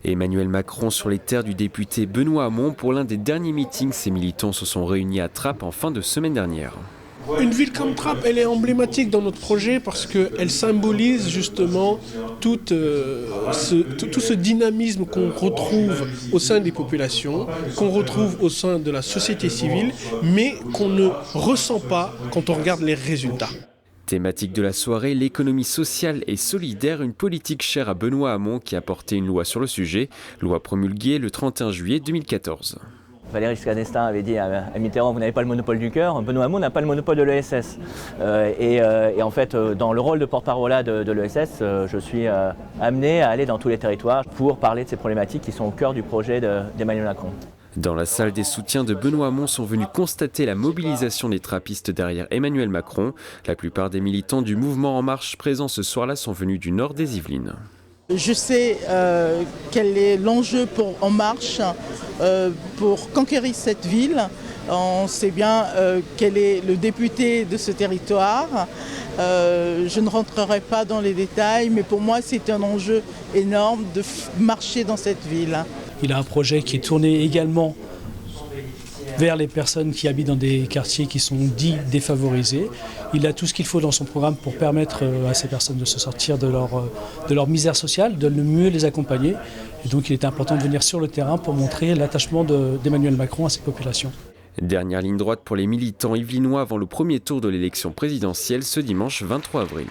Emmanuel Macron sur les terres du député Benoît Hamon pour l'un des derniers meetings. Ces militants se sont réunis à Trappes en fin de semaine dernière. Une ville comme Trappes, elle est emblématique dans notre projet parce qu'elle symbolise justement tout ce dynamisme qu'on retrouve au sein des populations, qu'on retrouve au sein de la société civile, mais qu'on ne ressent pas quand on regarde les résultats. Thématique de la soirée, l'économie sociale et solidaire, une politique chère à Benoît Hamon qui a porté une loi sur le sujet, loi promulguée le 31 juillet 2014. Valéry Giscard d'Estaing avait dit à Mitterrand, vous n'avez pas le monopole du cœur. Benoît Hamon n'a pas le monopole de l'ESS. Et en fait, dans le rôle de porte-parole de l'ESS, je suis amené à aller dans tous les territoires pour parler de ces problématiques qui sont au cœur du projet d'Emmanuel Macron. Dans la salle, des soutiens de Benoît Hamon sont venus constater la mobilisation des trappistes derrière Emmanuel Macron. La plupart des militants du mouvement En Marche présents ce soir-là sont venus du nord des Yvelines. Je sais quel est l'enjeu pour En Marche pour conquérir cette ville. On sait bien quel est le député de ce territoire. Je ne rentrerai pas dans les détails, mais pour moi c'est un enjeu énorme de marcher dans cette ville. Il a un projet qui est tourné également vers les personnes qui habitent dans des quartiers qui sont dits défavorisés. Il a tout ce qu'il faut dans son programme pour permettre à ces personnes de se sortir de leur misère sociale, de mieux les accompagner. Et donc il est important de venir sur le terrain pour montrer l'attachement d'Emmanuel Macron à ces populations. Dernière ligne droite pour les militants yvelinois avant le premier tour de l'élection présidentielle ce dimanche 23 avril.